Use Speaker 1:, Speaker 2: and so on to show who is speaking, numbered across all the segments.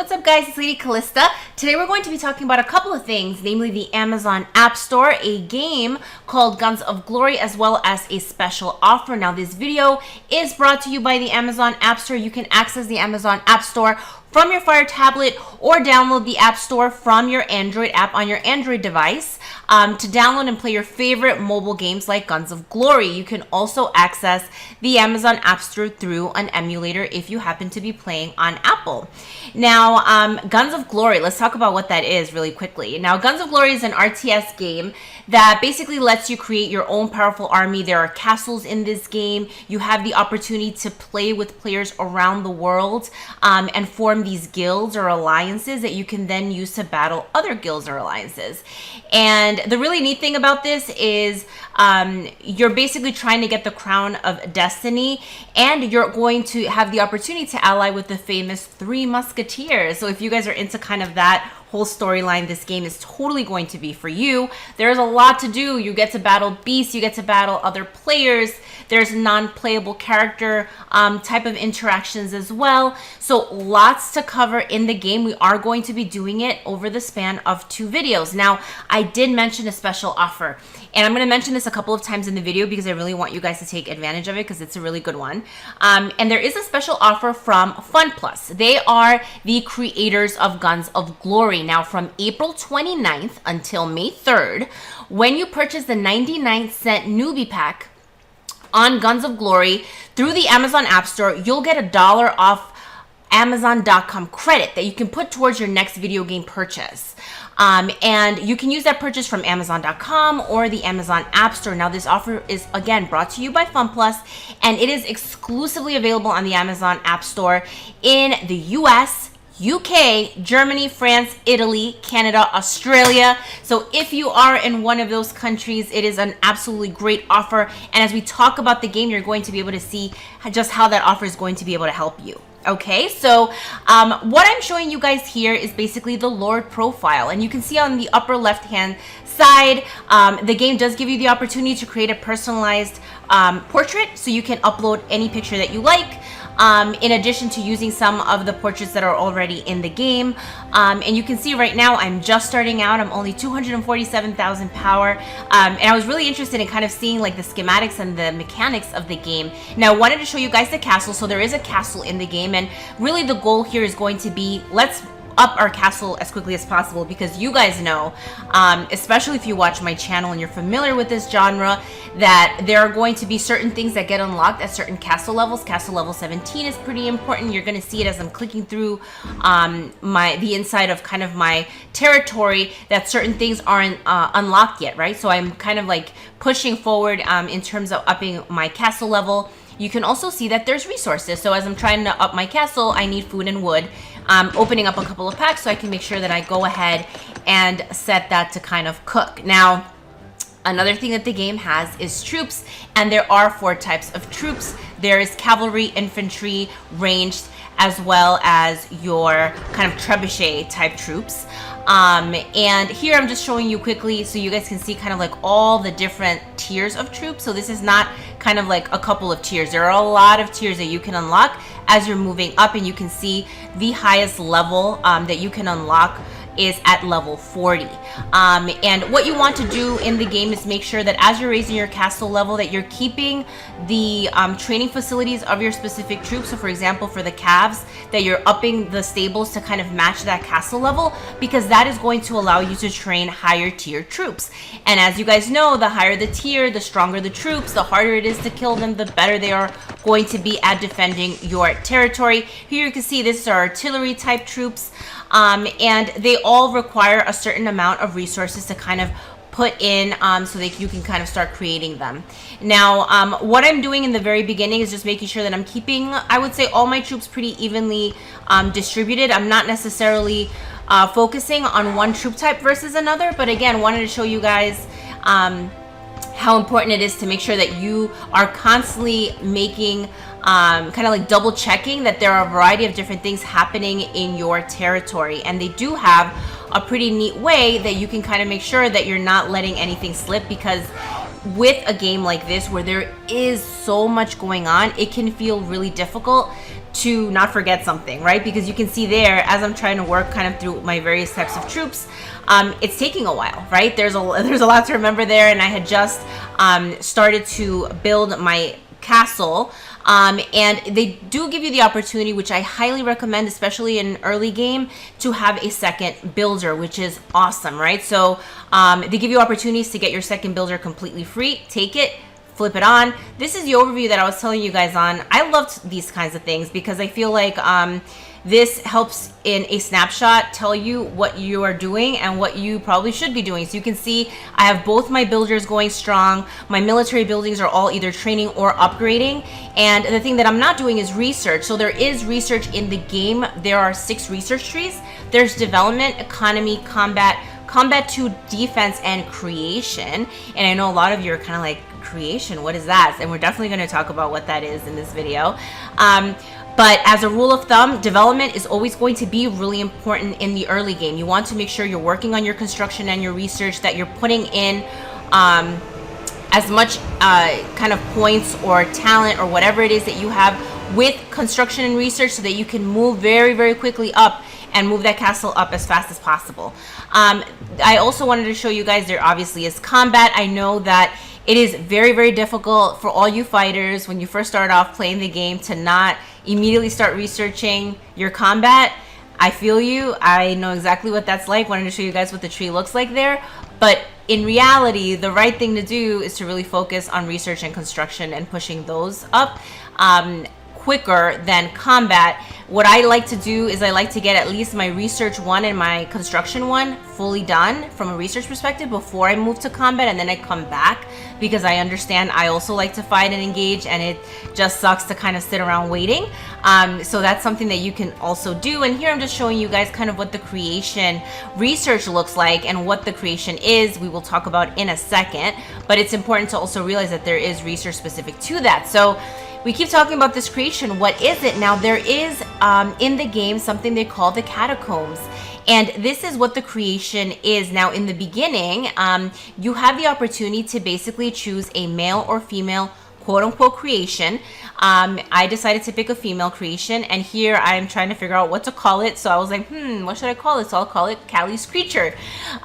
Speaker 1: What's up, guys? It's Lady Calysta. Today we're going to be talking about a couple of things, namely the Amazon App Store, a game called Guns of Glory, as well as a special offer. Now, this video is brought to you by the Amazon App Store. You can access the Amazon App Store from your Fire tablet or download the App Store from your Android app on your Android device to download and play your favorite mobile games like Guns of Glory. You can also access the Amazon App Store through an emulator if you happen to be playing on Apple. Now, Guns of Glory, let's talk about what that is really quickly. Now, Guns of Glory is an RTS game that basically lets you create your own powerful army. There are castles in this game. You have the opportunity to play with players around the world and form these guilds or alliances that you can then use to battle other guilds or alliances. And the really neat thing about this is you're basically trying to get the crown of destiny, and you're going to have the opportunity to ally with the famous Three Musketeers. So if you guys are into kind of that whole storyline, this game is totally going to be for you. There's a lot to do. You get to battle beasts, you get to battle other players. There's non-playable character type of interactions as well. So lots to cover in the game. We are going to be doing it over the span of 2 videos. Now, I did mention a special offer, and I'm going to mention this a couple of times in the video because I really want you guys to take advantage of it because it's a really good one. And there is a special offer from FunPlus. They are the creators of Guns of Glory. Now, from April 29th until May 3rd, when you purchase the 99-cent newbie pack on Guns of Glory through the Amazon App Store, you'll get $1 off Amazon.com credit that you can put towards your next video game purchase. And you can use that purchase from Amazon.com or the Amazon App Store. Now, this offer is, again, brought to you by FunPlus, and it is exclusively available on the Amazon App Store in the US, UK, Germany, France, Italy, Canada, Australia. So if you are in one of those countries, it is an absolutely great offer. And as we talk about the game, you're going to be able to see just how that offer is going to be able to help you. Okay, so what I'm showing you guys here is basically the Lord profile. And you can see on the upper left-hand side, the game does give you the opportunity to create a personalized portrait. So you can upload any picture that you like. In addition to using some of the portraits that are already in the game. And you can see right now, I'm just starting out. I'm only 247,000 power. And I was really interested in kind of seeing like the schematics and the mechanics of the game. Now, I wanted to show you guys the castle. So there is a castle in the game. And really the goal here is going to be, let's up our castle as quickly as possible, because you guys know, especially if you watch my channel and you're familiar with this genre, that there are going to be certain things that get unlocked at certain castle levels. Castle level 17 is pretty important. You're going to see it as I'm clicking through the inside of kind of my territory, that certain things aren't unlocked yet, right? So I'm kind of like pushing forward in terms of upping my castle level. You can also see that there's resources. So as I'm trying to up my castle, I need food and wood. Opening up a couple of packs so I can make sure that I go ahead and set that to kind of cook. Now, another thing that the game has is troops, and there are 4 types of troops. There is cavalry, infantry, ranged, as well as your kind of trebuchet type troops. And here I'm just showing you quickly so you guys can see kind of like all the different tiers of troops. So this is not kind of like a couple of tiers. There are a lot of tiers that you can unlock as you're moving up, and you can see the highest level that you can unlock is at level 40. And what you want to do in the game is make sure that as you're raising your castle level, that you're keeping the training facilities of your specific troops. So for example, for the calves, that you're upping the stables to kind of match that castle level, because that is going to allow you to train higher tier troops. And as you guys know, the higher the tier, the stronger the troops, the harder it is to kill them, the better they are going to be at defending your territory. Here you can see this is our artillery type troops. And they all require a certain amount of resources to kind of put in so that you can kind of start creating them. Now, what I'm doing in the very beginning is just making sure that I'm keeping, I would say, all my troops pretty evenly distributed. I'm not necessarily focusing on one troop type versus another, but again, wanted to show you guys how important it is to make sure that you are constantly making kind of like double checking that there are a variety of different things happening in your territory. And they do have a pretty neat way that you can kind of make sure that you're not letting anything slip, because with a game like this where there is so much going on, it can feel really difficult to not forget something, right? Because you can see there, as I'm trying to work kind of through my various types of troops, it's taking a while, right? There's a lot to remember there, and I had just started to build my castle, and they do give you the opportunity, which I highly recommend, especially in early game, to have a second builder, which is awesome, right? So they give you opportunities to get your second builder completely free. Take it, flip it on. This is the overview that I was telling you guys on. I loved these kinds of things because I feel like this helps in a snapshot tell you what you are doing and what you probably should be doing. So you can see I have both my builders going strong. My military buildings are all either training or upgrading. And the thing that I'm not doing is research. So there is research in the game. There are 6 research trees. There's development, economy, combat 2, defense, and creation. And I know a lot of you are kind of like, creation, what is that? And we're definitely going to talk about what that is in this video. But as a rule of thumb, development is always going to be really important in the early game. You want to make sure you're working on your construction and your research, that you're putting in as much kind of points or talent or whatever it is that you have with construction and research, so that you can move very, very quickly up and move that castle up as fast as possible. I also wanted to show you guys, there obviously is combat. I know that it is very, very difficult for all you fighters when you first start off playing the game to not immediately start researching your combat. I feel you. I know exactly what that's like. Wanted to show you guys what the tree looks like there. But in reality, the right thing to do is to really focus on research and construction and pushing those up quicker than combat. What I like to do is I like to get at least my research 1 and my construction 1 fully done from a research perspective before I move to combat, and then I come back, because I understand I also like to fight and engage, and it just sucks to kind of sit around waiting. So that's something that you can also do. And here I'm just showing you guys kind of what the creation research looks like and what the creation is. We will talk about in a second, but it's important to also realize that there is research specific to that. So we keep talking about this creation. What is it? Now, there is in the game something they call the catacombs. And this is what the creation is. Now, in the beginning, you have the opportunity to basically choose a male or female quote-unquote creation. I decided to pick a female creation, and here I'm trying to figure out what to call it. So I was like, what should I call it? So I'll call it Callie's Creature.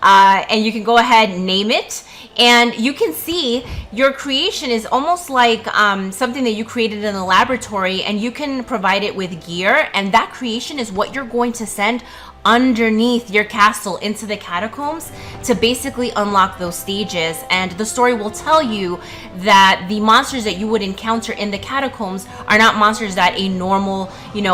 Speaker 1: And you can go ahead and name it. And you can see your creation is almost like something that you created in the laboratory, and you can provide it with gear. And that creation is what you're going to send underneath your castle into the catacombs to basically unlock those stages. And the story will tell you that the monsters that you would encounter in the catacombs are not monsters that a normal,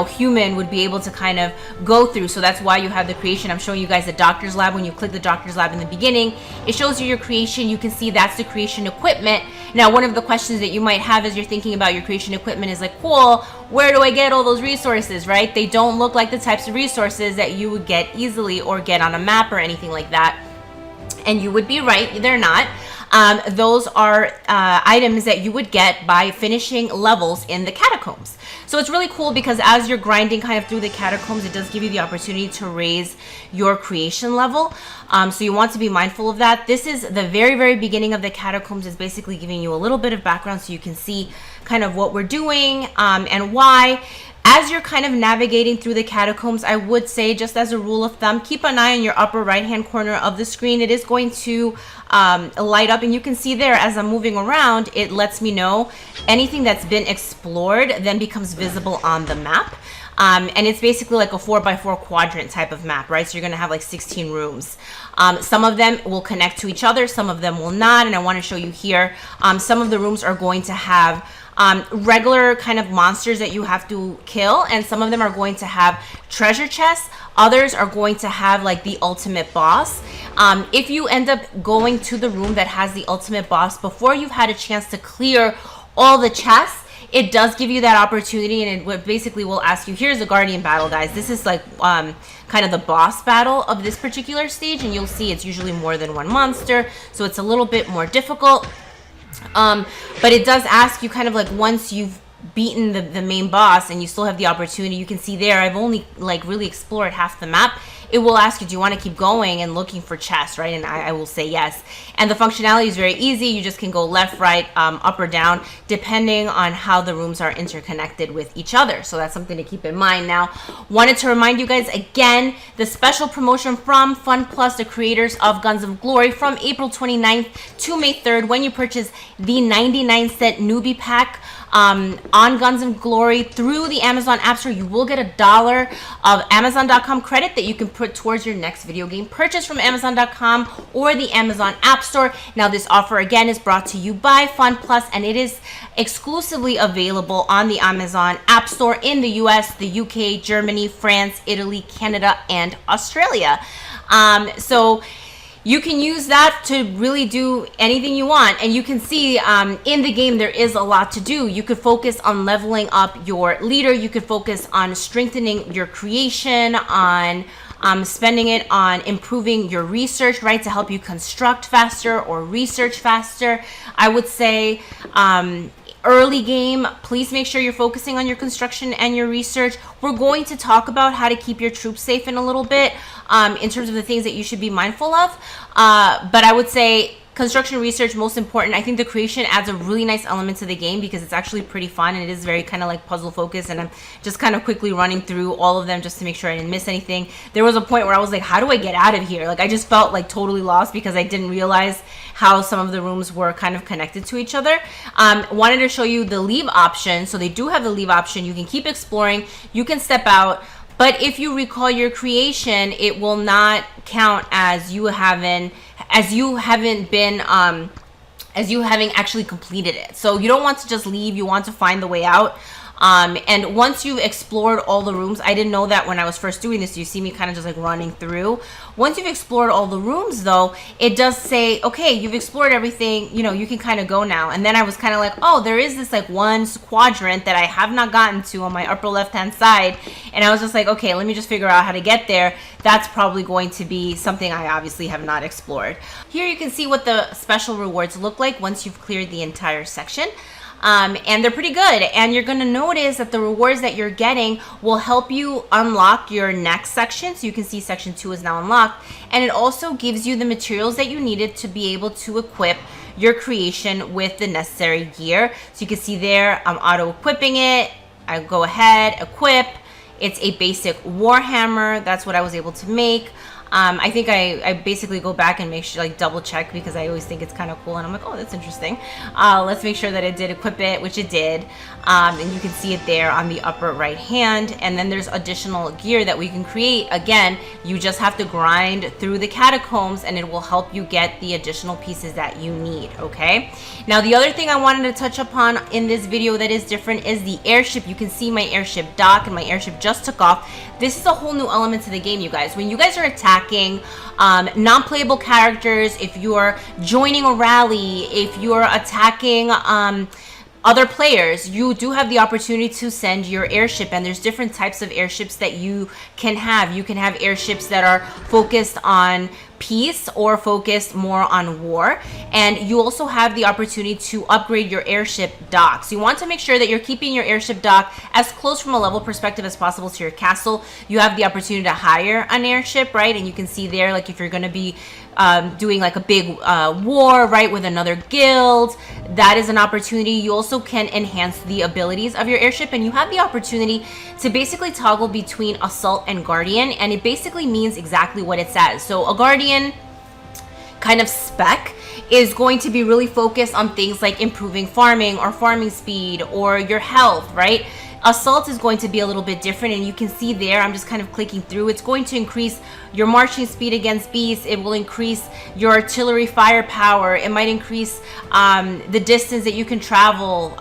Speaker 1: human would be able to kind of go through. So that's why you have the creation. I'm showing you guys the doctor's lab. When you click the doctor's lab in the beginning, it shows you your creation. You can see that's the creation equipment. Now, one of the questions that you might have as you're thinking about your creation equipment is like, cool, where do I get all those resources, right? They don't look like the types of resources that you would get easily or get on a map or anything like that. And you would be right, they're not. Those are items that you would get by finishing levels in the catacombs. So it's really cool because as you're grinding kind of through the catacombs, it does give you the opportunity to raise your creation level. So you want to be mindful of that. This is the very, very beginning of the catacombs, is basically giving you a little bit of background so you can see kind of what we're doing and why. As you're kind of navigating through the catacombs, I would say, just as a rule of thumb, keep an eye on your upper right hand corner of the screen. It is going to light up, and you can see there as I'm moving around, it lets me know anything that's been explored then becomes visible on the map. And it's basically like a 4x4 quadrant type of map, right? So you're going to have like 16 rooms. Some of them will connect to each other, some of them will not, and I want to show you here. Some of the rooms are going to have regular kind of monsters that you have to kill, and some of them are going to have treasure chests. Others are going to have like the ultimate boss. If you end up going to the room that has the ultimate boss before you've had a chance to clear all the chests, it does give you that opportunity, and it basically will ask you, here's the guardian battle, guys. This is like kind of the boss battle of this particular stage, and you'll see it's usually more than one monster, so it's a little bit more difficult. But it does ask you kind of like, once you've beaten the main boss and you still have the opportunity, you can see there I've only like really explored half the map. It will ask you, do you want to keep going and looking for chests, right? And I will say yes. And the functionality is very easy. You just can go left, right, up or down, depending on how the rooms are interconnected with each other. So that's something to keep in mind. Now, wanted to remind you guys again, the special promotion from Fun Plus, the creators of Guns of Glory, from April 29th to May 3rd, when you purchase the 99-cent newbie pack on Guns of Glory through the Amazon App Store, you will get $1 of Amazon.com credit that you can put towards your next video game purchase from Amazon.com or the Amazon App Store. Now, this offer again is brought to you by Fun Plus, and it is exclusively available on the Amazon App Store in the US, the UK, Germany, France, Italy, Canada, and Australia. So you can use that to really do anything you want. And you can see in the game there is a lot to do. You could focus on leveling up your leader. You could focus on strengthening your creation, on spending it on improving your research, right, to help you construct faster or research faster. I would say early game, please make sure you're focusing on your construction and your research. We're going to talk about how to keep your troops safe in a little bit in terms of the things that you should be mindful of. But I would say construction research, most important. I think the creation adds a really nice element to the game because it's actually pretty fun and it is very kind of like puzzle focused, and I'm just kind of quickly running through all of them just to make sure I didn't miss anything. There was a point where I was like, how do I get out of here? Like, I just felt like totally lost because I didn't realize how some of the rooms were kind of connected to each other. Wanted to show you the leave option. So they do have the leave option. You can keep exploring, you can step out, but if you recall your creation, it will not count as you having actually completed it. So you don't want to just leave, you want to find the way out. And once you've explored all the rooms, I didn't know that when I was first doing this, you see me kind of just like running through. Once you've explored all the rooms though, it does say, okay, you've explored everything, you know, you can kind of go now. And then I was kind of like, oh, there is this like one quadrant that I have not gotten to on my upper left-hand side. And I was just like, okay, let me just figure out how to get there. That's probably going to be something I obviously have not explored. Here you can see what the special rewards look like once you've cleared the entire section. And they're pretty good, and you're going to notice that the rewards that you're getting will help you unlock your next section. So you can see section 2 is now unlocked, and it also gives you the materials that you needed to be able to equip your creation with the necessary gear. So you can see there, I'm auto equipping it. I go ahead, equip. It's a basic warhammer. That's what I was able to make. I think I basically go back and make sure, like, double check, because I always think it's kind of cool, and I'm like, oh, that's interesting. Let's make sure that it did equip it, which it did. And you can see it there on the upper right hand. And then there's additional gear that we can create. Again, you just have to grind through the catacombs and it will help you get the additional pieces that you need, okay? Now, the other thing I wanted to touch upon in this video that is different is the airship. You can see my airship dock, and my airship just took off. This is a whole new element to the game, you guys. When you guys are attacking non-playable characters, if you're joining a rally, if you're attacking other players, you do have the opportunity to send your airship, and there's different types of airships that you can have. You can have airships that are focused on peace or focused more on war, and you also have the opportunity to upgrade your airship dock. So you want to make sure that you're keeping your airship dock as close from a level perspective as possible to your castle. You have the opportunity to hire an airship, right? And you can see there, like, if you're going to be doing like a big war, right, with another guild, that is an opportunity. You also can enhance the abilities of your airship, and you have the opportunity to basically toggle between assault and guardian, and it basically means exactly what it says. So a guardian kind of spec is going to be really focused on things like improving farming or farming speed or your health, right? Assault is going to be a little bit different, and you can see there, I'm just kind of clicking through. It's going to increase your marching speed against beasts. It will increase your artillery firepower. It might increase the distance that you can travel.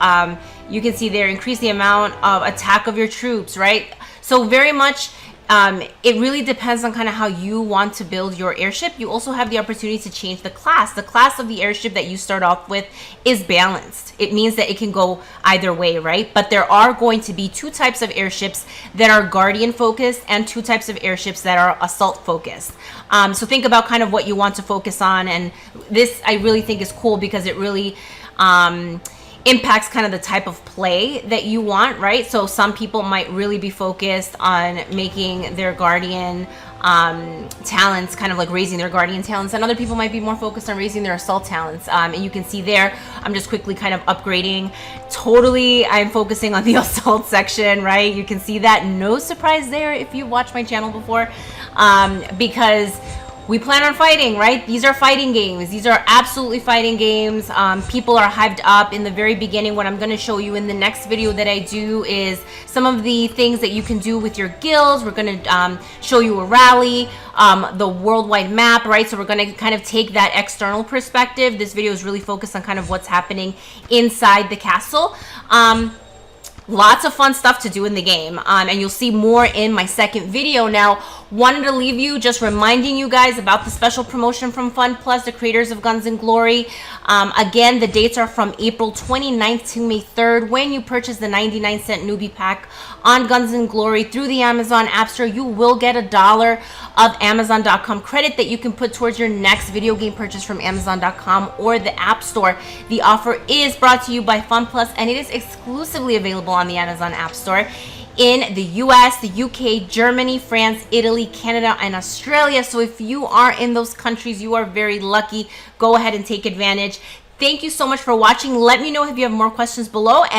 Speaker 1: You can see there, increase the amount of attack of your troops, right? So very much it really depends on kind of how you want to build your airship. You also have the opportunity to change the class. The class of the airship that you start off with is balanced. It means that it can go either way, right? But there are going to be two types of airships that are guardian focused and two types of airships that are assault focused. So think about kind of what you want to focus on. And this I really think is cool because it really impacts kind of the type of play that you want, right? So some people might really be focused on making their guardian talents, kind of like raising their guardian talents, and other people might be more focused on raising their assault talents. And you can see there, I'm just quickly kind of upgrading. Totally, I'm focusing on the assault section, right? You can see that. No surprise there if you watched my channel before, because we plan on fighting, right? These are fighting games. These are absolutely fighting games. People are hyped up in the very beginning. What I'm going to show you in the next video that I do is some of the things that you can do with your guilds. We're going to show you a rally, the worldwide map, right? So we're going to kind of take that external perspective. This video is really focused on kind of what's happening inside the castle. Lots of fun stuff to do in the game, and you'll see more in my second video. Now, wanted to leave you just reminding you guys about the special promotion from Fun Plus, the creators of Guns and Glory. Again, the dates are from April 29th to May 3rd. When you purchase the 99-cent newbie pack on Guns and Glory through the Amazon App Store, you will get $1 of Amazon.com credit that you can put towards your next video game purchase from Amazon.com or the App Store. The offer is brought to you by Fun Plus, and it is exclusively available on the Amazon App Store in the US, the UK, Germany, France, Italy, Canada, and Australia. So if you are in those countries, you are very lucky. Go ahead and take advantage. Thank you so much for watching. Let me know if you have more questions below, and